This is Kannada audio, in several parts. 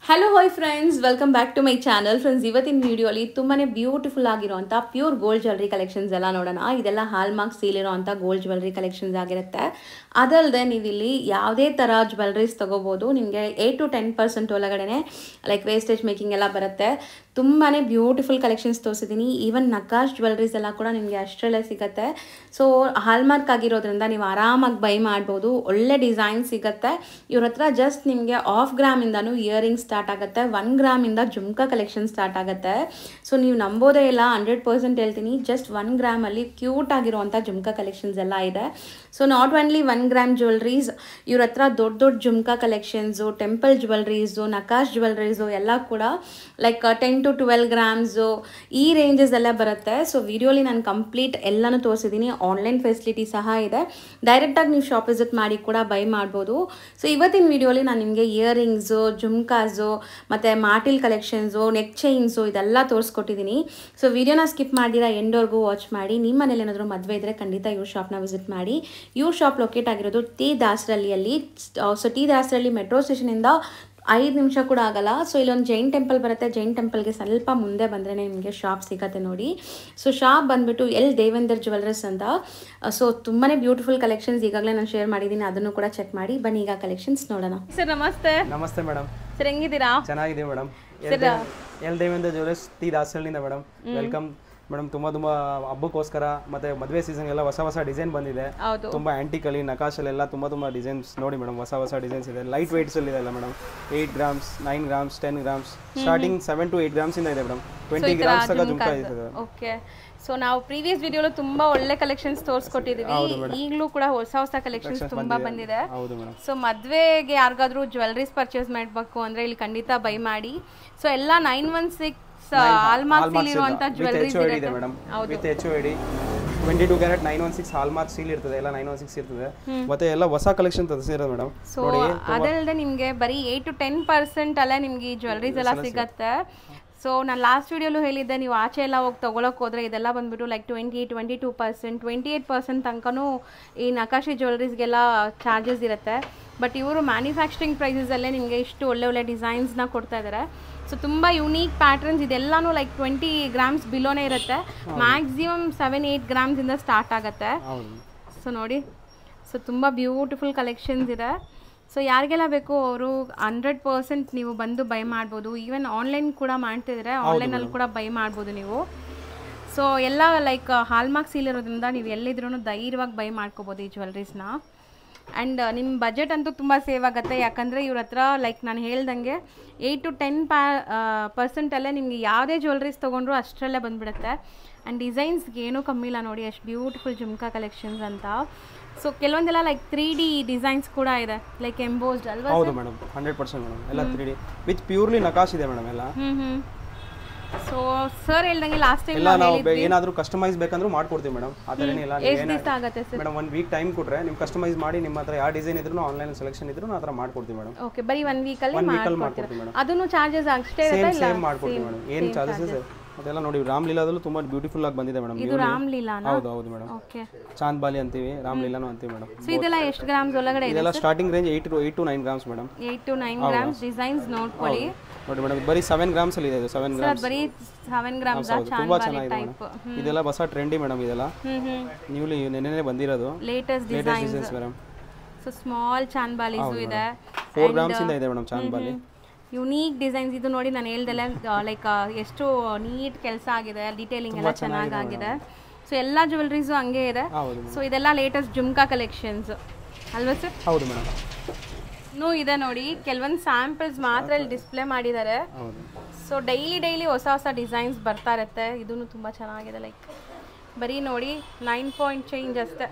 Hello hi friends, welcome back to my channel. Friends, ಇವತ್ತಿನ ವಿಡಿಯೋಲಿ ತುಂಬಾ ಬ್ಯೂಟಿಫುಲ್ ಆಗಿರೋಂಥ ಪ್ಯೂರ್ ಗೋಲ್ಡ್ ಜ್ಯುವೆಲ್ರಿ ಕಲೆಕ್ಷನ್ಸ್ ಎಲ್ಲ ನೋಡೋಣ. ಇದೆಲ್ಲ ಹಾಲ್ ಮಾರ್ಕ್ ಸೀಲ್ ಇರೋಂಥ ಗೋಲ್ಡ್ ಜ್ಯುವೆಲ್ರಿ ಕಲೆಕ್ಷನ್ಸ್ ಆಗಿರುತ್ತೆ. ಅದಲ್ಲದೆ ನೀವು ಇಲ್ಲಿ ಯಾವುದೇ ಥರ ಜ್ಯುವೆಲ್ರೀಸ್ ತೊಗೋಬೋದು. ನಿಮಗೆ 8 to 10% ಒಳಗಡೆ ಲೈಕ್ ವೇಸ್ಟೇಜ್ ಮೇಕಿಂಗ್ ಎಲ್ಲ ಬರುತ್ತೆ. ತುಂಬಾ ಬ್ಯೂಟಿಫುಲ್ ಕಲೆಕ್ಷನ್ಸ್ ತೋರಿಸಿದ್ದೀನಿ. ಈವನ್ ನಕಾಶ್ ಜ್ಯುವೆಲ್ರೀಸ್ ಎಲ್ಲ ಕೂಡ ನಿಮಗೆ ಅಷ್ಟರಲ್ಲೇ ಸಿಗುತ್ತೆ. ಸೊ ಹಾಲ್ ಮಾರ್ಕ್ ಆಗಿರೋದ್ರಿಂದ ನೀವು ಆರಾಮಾಗಿ ಬೈ ಮಾಡ್ಬೋದು. ಒಳ್ಳೆ ಡಿಸೈನ್ ಸಿಗುತ್ತೆ. ಇವ್ರ ಹತ್ರ ಜಸ್ಟ್ ನಿಮಗೆ 1/2 ಗ್ರಾಮಿಂದನೂ ಇಯರಿಂಗ್ಸ್ ಸ್ಟಾರ್ಟ್ ಆಗುತ್ತೆ. 1 ಗ್ರಾಮಿಂದ ಜುಮ್ಕಾ ಕಲೆಕ್ಷನ್ ಸ್ಟಾರ್ಟ್ ಆಗುತ್ತೆ. ಸೊ ನೀವು ನಂಬೋದೇ ಇಲ್ಲ, 100% ಹೇಳ್ತೀನಿ. ಜಸ್ಟ್ 1 ಗ್ರಾಮಲ್ಲಿ ಕ್ಯೂಟ್ ಆಗಿರುವಂಥ ಜುಮ್ಕಾ ಕಲೆಕ್ಷನ್ಸ್ ಎಲ್ಲ ಇದೆ. So not only 1 gram jewelleries, ಇವ್ರ ಹತ್ರ ದೊಡ್ಡ ದೊಡ್ಡ jhumka collections, temple jewelleries, ನಕಾಶ್ jewelleries ಎಲ್ಲ ಕೂಡ ಲೈಕ್ 10 to 12 ಗ್ರಾಮ್ಸು ಈ ರೇಂಜಸ್ ಎಲ್ಲ ಬರುತ್ತೆ. ಸೊ ವಿಡಿಯೋಲಿ ನಾನು ಕಂಪ್ಲೀಟ್ ಎಲ್ಲನೂ ತೋರಿಸಿದ್ದೀನಿ. ಆನ್ಲೈನ್ ಫೆಸಿಲಿಟಿ ಸಹ ಇದೆ. ಡೈರೆಕ್ಟಾಗಿ ನೀವು ಶಾಪ್ ವಿಸಿಟ್ ಮಾಡಿ ಕೂಡ ಬೈ ಮಾಡ್ಬೋದು. ಸೊ ಇವತ್ತಿನ ವಿಡಿಯೋಲಿ ನಾನು ನಿಮಗೆ ಇಯರಿಂಗ್ಸು, ಜುಮ್ಕಾಸು ಮತ್ತು ಮಾಟಿಲ್ ಕಲೆಕ್ಷನ್ಸು, ನೆಕ್ ಚೈನ್ಸು ಇದೆಲ್ಲ ತೋರಿಸ್ಕೊಟ್ಟಿದ್ದೀನಿ. ಸೊ ವಿಡಿಯೋನ ಸ್ಕಿಪ್ ಮಾಡಿರ ಎಂಡ್ವರೆಗೂ ವಾಚ್ ಮಾಡಿ. ನಿಮ್ಮ ಮನೇಲಿ ಏನಾದರೂ ಮದುವೆ ಇದ್ದರೆ ಖಂಡಿತ ಇವ್ರ ಶಾಪ್ನ ವಿಸಿಟ್ ಮಾಡಿ. ಇವ್ರ ಶಾಪ್ ಲೊಕೇಟ್ ಆಗಿರೋದು ಟಿ ದಾಸರಳ್ಳಿಯಲ್ಲಿ. ಸೊ ಟಿ ದಾಸರಳ್ಳಿ ಮೆಟ್ರೋ ಸ್ಟೇಷನಿಂದ 5 ನಿಮಿಷ ಕೂಡ ಆಗಲ್ಲ. ಸೊ ಇಲ್ಲೊಂದು ಜೈನ್ ಟೆಂಪಲ್ ಬರುತ್ತೆ. ಜೈನ್ ಟೆಂಪಲ್ಗೆ ಸ್ವಲ್ಪ ಮುಂದೆ ಬಂದರೆ ನಿಮಗೆ ಶಾಪ್ ಸಿಗುತ್ತೆ ನೋಡಿ. ಸೊ ಶಾಪ್ ಬಂದುಬಿಟ್ಟು ಎಲ್ ದೇವೇಂದರ್ ಜ್ಯುವೆಲ್ಲರ್ಸ್ ಅಂತ. ಸೊ ತುಂಬಾ ಬ್ಯೂಟಿಫುಲ್ ಕಲೆಕ್ಷನ್ಸ್ ಈಗಾಗಲೇ ನಾನು ಶೇರ್ ಮಾಡಿದ್ದೀನಿ, ಅದನ್ನು ಕೂಡ ಚೆಕ್ ಮಾಡಿ. ಬನ್ನಿ ಈಗ ಕಲೆಕ್ಷನ್ಸ್ ನೋಡೋಣ. ಸರ್ ನಮಸ್ತೆ. ನಮಸ್ತೆ ಮೇಡಮ್. ಸರ್ ಹೆಂಗಿದ್ದೀರಾ? ಚೆನ್ನಾಗಿದೆ madam. L Devendra jewellers T ದಾಸರಳ್ಳಿಯಿಂದ ಮೇಡಮ್. Welcome madam. ತುಂಬ ಹಬ್ಬಕ್ಕೋಸ್ಕರ ಮತ್ತೆ ಮದುವೆ ಸೀಸನ್ ಎಲ್ಲ ಹೊಸ ಡಿಸೈನ್ ಬಂದಿದೆ. ತುಂಬ ಆಂಟಿಕಲಿ ನಕಾಶಲ್ಲೆಲ್ಲ ತುಂಬ ಡಿಸೈನ್ಸ್ ನೋಡಿ ಮೇಡಮ್. ಹೊಸ ಡಿಸೈನ್ಸ್ ಇದೆ. ಲೈಟ್ ವೇಟ್ಸ್ ಅಲ್ಲಿ ಇದೆ madam. 8 grams, 9 grams, 10 grams, starting 7 to 8 grams ಇಂದ ಇದೆ ಮೇಡಮ್. 20 ಗ್ರಾಮ್ಸ್ ತನಕ ಜುಮ್ಕಾ ಇದೆ. ಓಕೆ. ಸೊ ನಾವು ಪ್ರೀವಿಯಸ್ ವಿಡಿಯೋలో ತುಂಬಾ ಒಳ್ಳೆ ಕಲೆಕ್ಷನ್ಸ್ ತೋರಿಸ್ಕೊಟ್ಟಿದೀವಿ. ಈಗಲೂ ಕೂಡ ಹೊಸ ಕಲೆಕ್ಷನ್ಸ್ ತುಂಬಾ ಬಂದಿದೆ. ಸೊ ಮದುವೆಗೆ ಯಾರಿಗಾದ್ರೂ ಜ್ಯುವೆಲ್ಲರೀಸ್ ಪರ್ಚೇಸ್ ಮಾಡಬೇಕು ಅಂದ್ರೆ ಇಲ್ಲಿ ಖಂಡಿತ ಬೈ ಮಾಡಿ. ಸೊ ಎಲ್ಲ 916 ಹಾಲ್ಮಾರ್ಕ್ ಸೀಲ್ ಇರುವಂತ ಜ್ಯುವೆಲ್ಲರೀಸ್ ಇದೆ madam. With HOD 22 carrot 916 hallmark seal ಇರ್ತದೆ. ಎಲ್ಲ 916 ಇರ್ತದೆ. ಮತ್ತೆ ಎಲ್ಲ ಹೊಸ ಕಲೆಕ್ಷನ್ ತಂದಿರೋದು ಮೇಡಮ್. ಸೊ ಅದಲ್ಲದೆ ನಿಮಗೆ ಬರೀ 8 to 10% ಅಲ್ಲೇ ನಿಮಗೆ ಈ ಜ್ಯುವೆಲ್ಲರೀಸ್ ಎಲ್ಲ ಸಿಗುತ್ತೆ. ಸೊ ನಾನು ಲಾಸ್ಟ್ ವಿಡಿಯೋಲು ಹೇಳಿದ್ದೆ, ನೀವು ಆಚೆ ಎಲ್ಲ ಹೋಗಿ ತೊಗೊಳಕ್ಕೆ ಹೋದರೆ ಇದೆಲ್ಲ ಬಂದುಬಿಟ್ಟು ಲೈಕ್ 22% 28% ತನಕನೂ ಈ ನಕಾಶಿ ಜ್ಯುವೆಲ್ಲರೀಸ್ಗೆಲ್ಲ ಚಾರ್ಜಸ್ ಇರುತ್ತೆ. ಬಟ್ ಇವರು ಮ್ಯಾನುಫ್ಯಾಕ್ಚರಿಂಗ್ ಪ್ರೈಸಸಲ್ಲೇ ನಿಮಗೆ ಇಷ್ಟು ಒಳ್ಳೆ ಡಿಸೈನ್ಸ್ನ ಕೊಡ್ತಾ ಇದ್ದಾರೆ. ಸೊ ತುಂಬ ಯುನೀಕ್ ಪ್ಯಾಟ್ರನ್ಸ್ ಇದೆಲ್ಲನೂ ಲೈಕ್ 20 ಗ್ರಾಮ್ಸ್ ಬಿಲೋನೇ ಇರುತ್ತೆ. ಮ್ಯಾಕ್ಸಿಮಮ್ 7-8 ಗ್ರಾಮ್ಸಿಂದ ಸ್ಟಾರ್ಟ್ ಆಗುತ್ತೆ. ಸೊ ನೋಡಿ, ಸೊ ತುಂಬ ಬ್ಯೂಟಿಫುಲ್ ಕಲೆಕ್ಷನ್ಸ್ ಇದೆ. ಸೊ ಯಾರಿಗೆಲ್ಲ ಬೇಕು ಅವರು 100% ನೀವು ಬಂದು ಬೈ ಮಾಡ್ಬೋದು. ಈವನ್ ಆನ್ಲೈನ್ ಕೂಡ ಮಾಡ್ತಿದ್ರೆ ಆನ್ಲೈನಲ್ಲಿ ಕೂಡ ಬೈ ಮಾಡ್ಬೋದು ನೀವು. ಸೊ ಎಲ್ಲ ಲೈಕ್ ಹಾಲ್ಮಾರ್ಕ್ ಸೀಲ್ ಇರೋದ್ರಿಂದ ನೀವು ಎಲ್ಲಿದ್ರೂ ಧೈರ್ಯವಾಗಿ ಬೈ ಮಾಡ್ಕೋಬೋದು ಈ ಜ್ಯುವೆಲ್ರೀಸ್ನ. ಆ್ಯಂಡ್ ನಿಮ್ಮ ಬಜೆಟ್ ಅಂತೂ ತುಂಬ ಸೇವ್ ಆಗುತ್ತೆ. ಯಾಕಂದರೆ ಇವ್ರ ಹತ್ರ ಲೈಕ್ ನಾನು ಹೇಳ್ದಂಗೆ 8 to 10% ಅಲ್ಲೇ ನಿಮಗೆ ಯಾವುದೇ ಜ್ಯುವೆಲ್ರೀಸ್ ತೊಗೊಂಡ್ರು ಅಷ್ಟರಲ್ಲೇ ಬಂದುಬಿಡುತ್ತೆ. ಆ್ಯಂಡ್ ಡಿಸೈನ್ಸ್ಗೆ ಏನೂ ಕಮ್ಮಿ ಇಲ್ಲ ನೋಡಿ, ಎಷ್ಟು ಬ್ಯೂಟಿಫುಲ್ ಜುಮ್ಕಾ ಕಲೆಕ್ಷನ್ಸ್ ಅಂತ. ಸೊ ಕೆಲವೊಂದೆಲ್ಲ ಲೈಕ್ 3D ಡಿಸೈನ್ಸ್ ಕೂಡ ಇದೆ, ಲೈಕ್ ಎಂಬೋಸ್ಡ್ ಅಲ್ವಾ? ಹೌದು ಮೇಡಮ್, 100% ಮೇಡಮ್. ಎಲ್ಲ 3D ವಿತ್ ಪ್ಯೂರ್ಲಿ ನಕಾಶ್ ಇದೆ ಮೇಡಮ್ ಎಲ್ಲ. ಸೊ ಸರ್ ಹೇಳ್ದಂಗೆ ಲಾಸ್ಟ್ ಟೈಮ್ ಎಲ್ಲ ನಾವು ಏನಾದರೂ ಕಸ್ಟಮೈಸ್ ಬೇಕಂದ್ರೂ ಮಾಡ್ಕೊಡ್ತೀವಿ ಮೇಡಮ್. ಆ ಥರ ಏನಿಲ್ಲ. ಎಷ್ಟು ದಿವಸ ಆಗುತ್ತೆ ಸರ್? ಮೇಡಮ್ 1 ವೀಕ್ ಟೈಮ್ ಕೊಟ್ಟರೆ ನೀವು ಕಸ್ಟಮೈಸ್ ಮಾಡಿ ನಿಮ್ಮ ಹತ್ರ ಯಾವ ಡಿಸೈನ್ ಇದ್ರೂ ಆನ್ಲೈನ್ ಸೆಲೆಕ್ಷನ್ ಇದ್ರೂ ಆ ಥರ ಮಾಡ್ಕೊಡ್ತೀವಿ ಮೇಡಮ್. ಓಕೆ, ಬರೀ 1 ವೀಕಲ್ಲಿ ಮಾಡ್ಕೊಡ್ತೀವಿ ಮೇಡಮ್. ಅದನ್ನು ಚಾರ್ಜಸ್ ಅಷ್ಟೇ ಇರುತ್ತೆ? ಸೇಮ್ ಮಾಡ್ಕೊಡ್ತೀವಿ ಮೇಡಮ್. ಏನು ಚಾರ್ಜಸ್ ಅದೆಲ್ಲ ನೋಡಿ. ರಾಮ್ಲೀಲಾದಲ್ಲೂ ತುಂಬ ಬ್ಯೂಟಿಫುಲ್ ಆಗಿ ಬಂದಿದೆ ಮೇಡಮ್. ಇದು ರಾಮ್ಲೀಲಾನಾ? ಹೌದು ಮೇಡಮ್. ಓಕೆ, ಚಾಂದ್ಬಾಲಿ ಅಂತೀವಿ, ರಾಮ್ಲೀಲಾನು ಅಂತೀವಿ ಮೇಡಮ್. ಸೊ ಇದೆಲ್ಲ ಎಷ್ಟು ಗ್ರಾಮ್ಸ್ ಒಳಗಡೆ ಇದೆ? ಇದೆಲ್ಲ starting range 8 to 9 grams madam. 8 to 9 grams designs ನೋಡ್ಕೊಳ್ಳಿ ನೋಡಿ ಮೇಡಮ್. ಬರೀ 7 ಗ್ರಾಮ್ಸ್ ಅಲ್ಲಿ ಇದೆ. 7 ಗ್ರಾಮ್ಸ್ ಬರೀ 7 ಗ್ರಾಮ್ಸ್ ತುಂಬಾ ಚೆನ್ನಾಗಿದೆ ಮೇಡಮ್. ಇದೆಲ್ಲ ಹೊಸ ಟ್ರೆಂಡಿ ಮೇಡಮ್. ಇದೆಲ್ಲ ನ್ಯೂಲಿ ನೆನ್ನೆ ಬಂದಿರೋದು latest designs madam. So small ಚಾಂದ್ಬಾಲಿಸು ಇದೆ. 4 ಗ್ರಾಮ್ಸ್ ಇಂದ ಇದೆ ಮೇಡಮ್ ಚಾಂದ್ಬಾಲಿ. ಯುನೀಕ್ ಡಿಸೈನ್ಸ್ ಇದು ನೋಡಿ. ನಾನು ಹೇಳ್ದೆಲ್ಲ ಲೈಕ್ ಎಷ್ಟು ನೀಟ್ ಕೆಲಸ ಆಗಿದೆ, ಡೀಟೇಲಿಂಗ್ ಎಲ್ಲ ಚೆನ್ನಾಗಿದೆ. ಸೊ ಎಲ್ಲ ಜ್ಯುವೆಲ್ಲರೀಸು ಹಂಗೆ ಇದೆ. ಸೊ ಇದೆಲ್ಲ ಲೇಟೆಸ್ಟ್ ಜುಮ್ಕಾ ಕಲೆಕ್ಷನ್ಸ್ ಅಲ್ವಾ ಸರ್? ಹೌದು ಮೇಡಮ್. ಇನ್ನೂ ಇದೆ ನೋಡಿ, ಕೆಲವೊಂದು ಸ್ಯಾಂಪಲ್ಸ್ ಮಾತ್ರ ಇಲ್ಲಿ ಡಿಸ್ಪ್ಲೇ ಮಾಡಿದ್ದಾರೆ. ಸೊ ಡೈಲಿ ಹೊಸ ಡಿಸೈನ್ಸ್ ಬರ್ತಾ ಇರುತ್ತೆ. ಇದೂ ತುಂಬ ಚೆನ್ನಾಗಿದೆ. ಲೈಕ್ ಬರೀ ನೋಡಿ 9 ಪಾಯಿಂಟ್ ಚೇಂಜ್ ಅಷ್ಟೇ,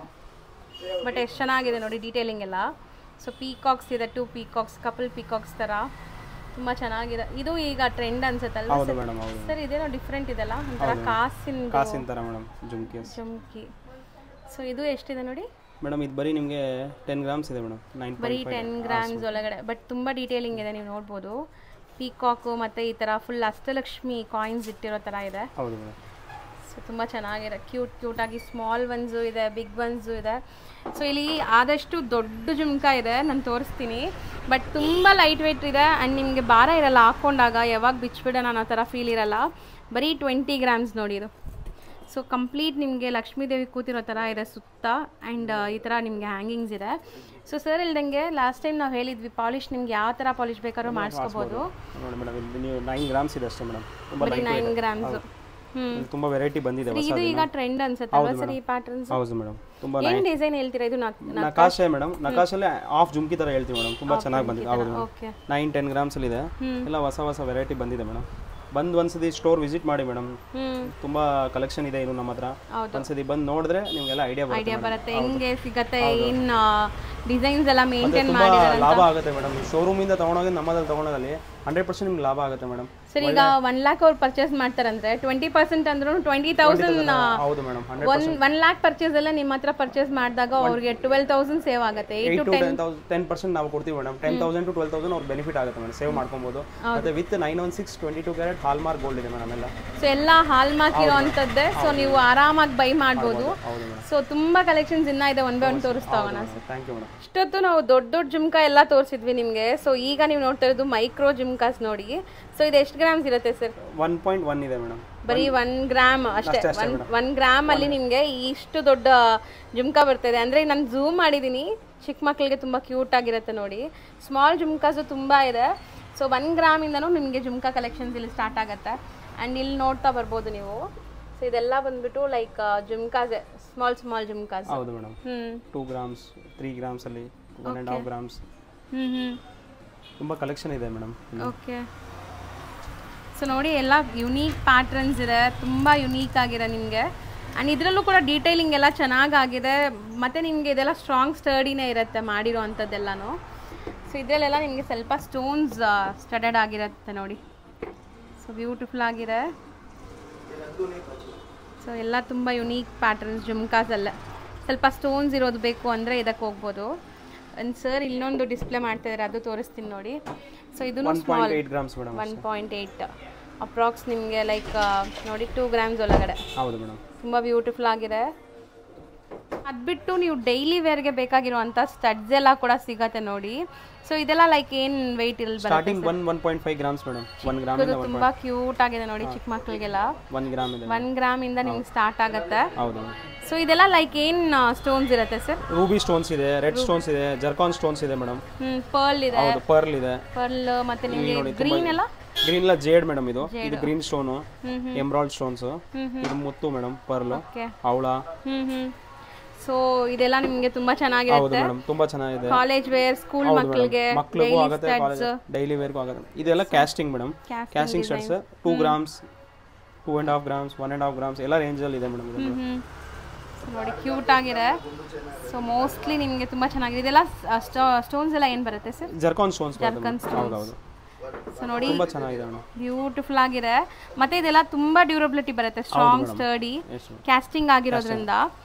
ಬಟ್ ಎಷ್ಟು ಚೆನ್ನಾಗಿದೆ ನೋಡಿ ಡೀಟೇಲಿಂಗ್ ಎಲ್ಲ. ಸೊ ಪೀಕಾಕ್ಸ್ ಇದೆ, 2 ಪೀಕಾಕ್ಸ್, ಕಪಲ್ ಪೀಕಾಕ್ಸ್ ಥರ ತುಂಬ ಚೆನ್ನಾಗಿದೆ. ಇದು ಈಗ ಟ್ರೆಂಡ್ ಅನ್ಸುತ್ತಲ್ವಾ ಸರ್? ಇದೇನೋ ಡಿಫ್ರೆಂಟ್ ಇದೆಲ್ಲ, ಒಂಥರ ಕಾಸಿನ ಥರ ಮೇಡಮ್ ಜುಮ್ಕಿ. ಸೊ ಇದು ಎಷ್ಟಿದೆ ನೋಡಿ ಮೇಡಮ್? ಇದು ಬರೀ ನಿಮಗೆ 10 ಗ್ರಾಮ್ಸ್ ಇದೆ ಮೇಡಮ್. ಬರೀ 10 ಗ್ರಾಮ್ಸ್ ಒಳಗಡೆ, ಬಟ್ ತುಂಬ ಡೀಟೇಲಿಂಗ್ ಇದೆ. ನೀವು ನೋಡ್ಬೋದು ಪೀಕಾಕು ಮತ್ತು ಈ ಥರ ಫುಲ್ ಅಷ್ಟಲಕ್ಷ್ಮಿ ಕಾಯಿನ್ಸ್ ಇಟ್ಟಿರೋ ಥರ ಇದೆ. ಹೌದು ಮೇಡಮ್. ಸೊ ತುಂಬ ಚೆನ್ನಾಗಿದೆ, ಕ್ಯೂಟಾಗಿ ಸ್ಮಾಲ್ ಒನ್ಸು ಇದೆ, ಬಿಗ್ ಒನ್ಸು ಇದೆ. ಸೊ ಇಲ್ಲಿ ಆದಷ್ಟು ದೊಡ್ಡ ಜುಮ್ಕಾ ಇದೆ, ನಾನು ತೋರಿಸ್ತೀನಿ. ಬಟ್ ತುಂಬ ಲೈಟ್ ವೆಯ್ಟ್ ಇದೆ ಆ್ಯಂಡ್ ನಿಮಗೆ ಭಾರ ಇರಲ್ಲ, ಹಾಕ್ಕೊಂಡಾಗ ಯಾವಾಗ ಬಿಚ್ಚಿಬಿಡೋಣ ಅನ್ನೋ ಥರ ಫೀಲ್ ಇರಲ್ಲ. ಬರೀ 20 ಗ್ರಾಮ್ಸ್ ನೋಡಿ ಇದು. ಸೊ ಕಂಪ್ಲೀಟ್ ನಿಮಗೆ ಲಕ್ಷ್ಮೀ ದೇವಿ ಕೂತಿರೋ ಥರ ಇದೆ ಸುತ್ತ. ಆ್ಯಂಡ್ ಈ ಥರ ನಿಮಗೆ ಹ್ಯಾಂಗಿಂಗ್ಸ್ ಇದೆ. ಸೊ ಸರ್ ಇಲ್ದಂಗೆ ಲಾಸ್ಟ್ ಟೈಮ್ ನಾವು ಹೇಳಿದ್ವಿ ಪಾಲಿಶ್ ನಿಮ್ಗೆ ಯಾವ ಥರ ಪಾಲಿಶ್ ಬೇಕಾದ್ರೂ ಮಾಡಿಸ್ಕೋಬೋದು. ನೋಡಿ ಮೇಡಮ್, ನೀವು 9 ಗ್ರಾಮ್ಸ್ ಇದೆ ಅಷ್ಟೇ ಮೇಡಮ್, ತುಂಬ ಬರೀ 9 ಗ್ರಾಮ್ಸ್. ತುಂಬ ವೆರೈಟಿ ಬಂದಿದೆ. ಇದು ಈಗ ಟ್ರೆಂಡ್ ಅನ್ಸುತ್ತೆ ಅಲ್ವಾ ಸರ್ ಈ ಪ್ಯಾಟರ್ನ್ಸ್? ಹೌದು ಮೇಡಮ್. ತುಂಬ ಏನು ಡಿಸೈನ್ ಹೇಳ್ತೀರಾ ಇದು? ನಕಾಶೆ ಮೇಡಮ್, ನಕಾಶಲ್ಲೇ ಹಾಫ್ ಜುಮ್ಕಿ ಥರ ಹೇಳ್ತೀವಿ ಮೇಡಮ್, ತುಂಬ ಚೆನ್ನಾಗಿ ಬಂದಿದೆ. ಹೌದು ಮೇಡಮ್, ಓಕೆ. 9-10 ಗ್ರಾಮ್ಸ್ ಅಲ್ಲಿ ಇದೆ. ಎಲ್ಲ ಹೊಸ ವೆರೈಟಿ ಬಂದಿದೆ ಮೇಡಮ್. ಬಂದು ಒಂದ್ಸತಿ ಸ್ಟೋರ್ ವಿಸಿಟ್ ಮಾಡಿ ಮೇಡಮ್, ತುಂಬಾ ಕಲೆಕ್ಷನ್ ಇದೆ ಇನ್ನು ನಮ್ಮ ಹತ್ರ. ಒಂದ್ಸತಿ ಬಂದು ನೋಡಿದ್ರೆ ನಿಮಗೆಲ್ಲ ಐಡಿಯಾ ಬರುತ್ತೆ ಹೆಂಗೆ ಸಿಗತ್ತೆ, ಏನ್ ಡಿಸೈನ್ಸ್ ಎಲ್ಲ ಮೇಂಟೈನ್ ಮಾಡಿ. ಲಾಭ ಆಗುತ್ತೆ ಮೇಡಮ್, ಶೋರೂಮ್ ಇಂದ ತಗೊಂಡೋಗಿ ನಮ್ಮದಲ್ಲಿ ತಗೊಂಡೋದಲ್ಲಿ 100% ನಿಮ್ಗೆ ಲಾಭ ಆಗುತ್ತೆ ಮೇಡಮ್. ಸರ್ ಈಗ 1 lakh ಅವ್ರು ಪರ್ಚೇಸ್ ಮಾಡ್ತಾರಂದ್ರೆ 20% ಅಂದ್ರೂ 20,000. ಹೌದು ಮೇಡಮ್, 1 lakh ಪರ್ಚೇಸ್ ಎಲ್ಲ ನಿಮ್ಮ ಹತ್ರ ಪರ್ಚೇಸ್ ಮಾಡಿದಾಗ ಅವ್ರಿಗೆ 12,000 ಸೇವ್ ಆಗುತ್ತೆ. 10% ನಾವು ಕೊಡ್ತೀವಿ ಮೇಡಮ್. 10,000 to 12,000 ಅವ್ರ ಬೆನಿಫಿಟ್ ಆಗುತ್ತೆ ಮೇಡಮ್, ಸೇವ್ ಮಾಡ್ಕೊಬಹುದು. ಮತ್ತೆ with 916 22 carrot hall mark gold ಇದೆ ಮೇಡಮ್ ಎಲ್ಲ. ಸೊ ಎಲ್ಲ ಹಾಲ್ ಮಾರ್ಕ್ ಇರೋಂಥದ್ದೇ. ಸೊ ನೀವು ಆರಾಮಾಗಿ ಬೈ ಮಾಡ್ಬೋದು. ಸೊ ತುಂಬಾ ಕಲೆಕ್ಷನ್ಸ್ ಇನ್ನ ಇದೆ, ಒನ್ ಬೈ ಒನ್ ತೋರಿಸ್ತಾ ಹೋಗೋಣ. Thank you madam. ಇಷ್ಟೊತ್ತು ನಾವು ದೊಡ್ಡ ಜುಮ್ಕಾ ಎಲ್ಲ ತೋರಿಸಿದ್ವಿ ನಿಮಗೆ. ಸೊ ಈಗ ನೀವು ನೋಡ್ತಾ ಇರೋದು ಮೈಕ್ರೋ ಜುಮ್ಕಾಸ್ ನೋಡಿ. ಸೊ ಇದು ಎಷ್ಟು ಗ್ರಾಮ್ಸ್ ಇರುತ್ತೆ ಸರ್? 1.1 ಇದೆ ಮೇಡಮ್. ಬರೀ 1 ಗ್ರಾಮ್ ಅಷ್ಟೇ. 1 ಗ್ರಾಮ್ ಅಲ್ಲಿ ನಿಮಗೆ ಇಷ್ಟು ದೊಡ್ಡ ಜುಮ್ಕಾ ಬರ್ತದೆ. ಅಂದ್ರೆ ನಾನು ಝೂಮ್ ಮಾಡಿದೀನಿ, ಚಿಕ್ಕ ಮಕ್ಕಳಿಗೆ ತುಂಬಾ ಕ್ಯೂಟ್ ಆಗಿರುತ್ತೆ ನೋಡಿ. ಸ್ಮಾಲ್ ಜುಮ್ಕಾಸು ತುಂಬಾ ಇದೆ. ಸೊ 1 ಗ್ರಾಮ್ ಇಂದನೂ ನಿಮಗೆ ಜುಮ್ಕಾ ಕಲೆಕ್ಷನ್ಸ್ ಇಲ್ಲಿ ಸ್ಟಾರ್ಟ್ ಆಗುತ್ತೆ. ಅಂಡ್ ಇಲ್ಲಿ ನೋಡ್ತಾ ಬರ್ಬೋದು ನೀವು. ಸೊ ಇದೆಲ್ಲ ಬಂದ್ಬಿಟ್ಟು ಲೈಕ್ ಜುಮ್ಕಾಸ್, ಸ್ಮಾಲ್ ಜುಮ್ಕಾಸ್. ಹೌದು ಮೇಡಮ್. 2 ಗ್ರಾಮ್ಸ್, 3 ಗ್ರಾಮ್ಸ್ ಅಲ್ಲಿ 1.5 ಗ್ರಾಮ್ಸ್. ತುಂಬಾ ಕಲೆಕ್ಷನ್ ಇದೆ ಮೇಡಮ್. ಓಕೆ. ಸೊ ನೋಡಿ ಎಲ್ಲ ಯುನೀಕ್ ಪ್ಯಾಟ್ರನ್ಸ್ ಇದೆ, ತುಂಬ ಯುನೀಕ್ ಆಗಿದೆ ನಿಮಗೆ. ಆ್ಯಂಡ್ ಇದರಲ್ಲೂ ಕೂಡ ಡೀಟೇಲಿಂಗ್ ಎಲ್ಲ ಚೆನ್ನಾಗಾಗಿದೆ. ಮತ್ತು ನಿಮಗೆ ಇದೆಲ್ಲ ಸ್ಟ್ರಾಂಗ್ ಸ್ಟರ್ಡಿನೇ ಇರುತ್ತೆ ಮಾಡಿರೋ ಅಂಥದ್ದೆಲ್ಲನೂ. ಸೊ ಇದರಲ್ಲೆಲ್ಲ ನಿಮಗೆ ಸ್ವಲ್ಪ ಸ್ಟೋನ್ಸ್ ಸ್ಟಡೆಡ್ ಆಗಿರುತ್ತೆ ನೋಡಿ. ಸೊ ಬ್ಯೂಟಿಫುಲ್ ಆಗಿದೆ. ಸೊ ಎಲ್ಲ ತುಂಬ ಯುನೀಕ್ ಪ್ಯಾಟ್ರನ್ಸ್ ಜುಮ್ಕಾಸಲ್ಲೇ. ಸ್ವಲ್ಪ ಸ್ಟೋನ್ಸ್ ಇರೋದು ಬೇಕು ಅಂದರೆ ಇದಕ್ಕೆ ಹೋಗ್ಬೋದು. ಒಂದು ಸರ್ ಇನ್ನೊಂದು ಡಿಸ್ಪ್ಲೇ ಮಾಡ್ತಾ ಇದ್ದಾರೆ, ಅದು ತೋರಿಸ್ತೀನಿ ನೋಡಿ. ಸೊ ಇದು 1.8 ಗ್ರಾಮ್ಸ್ ಮೇಡಮ್. 1.8 ಅಪ್ರಾಕ್ಸ್ ನಿಮಗೆ ಲೈಕ್ ನೋಡಿ 2 ಗ್ರಾಮ್ಸ್ ಒಳಗಡೆ. ಹೌದು ಮೇಡಮ್. ತುಂಬ ಬ್ಯೂಟಿಫುಲ್ ಆಗಿದೆ. ಅದು ಬಿಟ್ಟು ನೀವು ಡೈಲಿ ವೇರ್ಗೆ ಬೇಕಾಗಿರುವಂಥ ಸ್ಟಡ್ಸ್ ಎಲ್ಲ ಕೂಡ ಸಿಗತ್ತೆ ನೋಡಿ. ಸೊ ಇದೆಲ್ಲ ಲೈಕ್ ಏನು ವೆಯ್ಟ್ ಇರಲ್ಲ, ಸ್ಟಾರ್ಟಿಂಗ್ 1.5 ಗ್ರಾಮ್ಸ್ ಮೇಡಮ್. 1 ಗ್ರಾಮ್ ಇಂದ ತುಂಬಾ ಕ್ಯೂಟ್ ಆಗಿದೆ ನೋಡಿ ಚಿಕ್ಕ ಮಕ್ಕಳಿಗೆಲ್ಲ. 1 ಗ್ರಾಮ್ ಇದೆ. 1 ಗ್ರಾಮ್ ಇಂದ ನಿಮ್ಗೆ ಸ್ಟಾರ್ಟ್ ಆಗುತ್ತೆ. ಹೌದು. ಸೊ ಇದೆಲ್ಲ ಲೈಕ್ ಏನು ಸ್ಟೋನ್ಸ್ ಇರುತ್ತೆ ಸರ್? ರೂಬಿ ಸ್ಟೋನ್ಸ್ ಇದೆ, ರೆಡ್ ಸ್ಟೋನ್ಸ್ ಇದೆ, ಜರ್ಕಾನ್ ಸ್ಟೋನ್ಸ್ ಇದೆ ಮೇಡಮ್. ಪರ್ಲ್ ಇದೆ. ಹೌದು, ಪರ್ಲ್ ಇದೆ. ಪರ್ಲ್ ಮತ್ತೆ ನಿಮಗೆ ಗ್ರೀನ್ ಎಲ್ಲ ಗ್ರೀನ್ ಜೇಡ್ ಮೇಡಮ್. ಇದು ಗ್ರೀನ್ ಸ್ಟೋನ್, ಎಮರಾಲ್ಡ್ ಸ್ಟೋನ್ಸ್. ಇದು ಮುತ್ತು ಮೇಡಮ್, ಪರ್ಲ್, ಹವಳ. ಸೊ ಇದೆಲ್ಲ ನಿಮಗೆ ತುಂಬಾ ಚೆನ್ನಾಗಿರುತ್ತೆ. ತುಂಬಾ ಚೆನ್ನಾಗಿದೆ. ಕಾಲೇಜ್ ವೇರ್, ಸ್ಕೂಲ್ ಮಕ್ಕಳಿಗೆ ಆಗುತ್ತೆ, ಡೈಲಿ ವೇರ್ಗೂ ಆಗುತ್ತೆ. ಇದೆಲ್ಲ casting madam. Casting studs 2 grams, 2.5 grams, 1.5 grams ಎಲ್ಲ ರೇಂಜ್ ಅಲ್ಲಿ ಇದೆ ಮೇಡಮ್. ನೋಡಿ ಕ್ಯೂಟ್ ಆಗಿದೆ. ಸೊ ಮೋಸ್ಟ್ಲಿ ನಿಮಗೆ ತುಂಬಾ ಚೆನ್ನಾಗಿದೆ. ಇದೆಲ್ಲ ಸ್ಟೋನ್ಸ್ ಎಲ್ಲ ಏನು ಬರುತ್ತೆ ಸರ್? Zircon stones. ಹೌದೌದು. ಸೊ ನೋಡಿ ತುಂಬಾ ಚೆನ್ನಾಗಿದೆ ಮೇಡಮ್, ಬ್ಯೂಟಿಫುಲ್ ಆಗಿದೆ. ಮತ್ತೆ ಇದೆಲ್ಲ ತುಂಬಾ ಡ್ಯೂರಬಿಲಿಟಿ ಬರುತ್ತೆ, ಸ್ಟ್ರಾಂಗ್ ಸ್ಟರ್ಡಿ, ಕ್ಯಾಸ್ಟಿಂಗ್ ಆಗಿರೋದ್ರಿಂದ.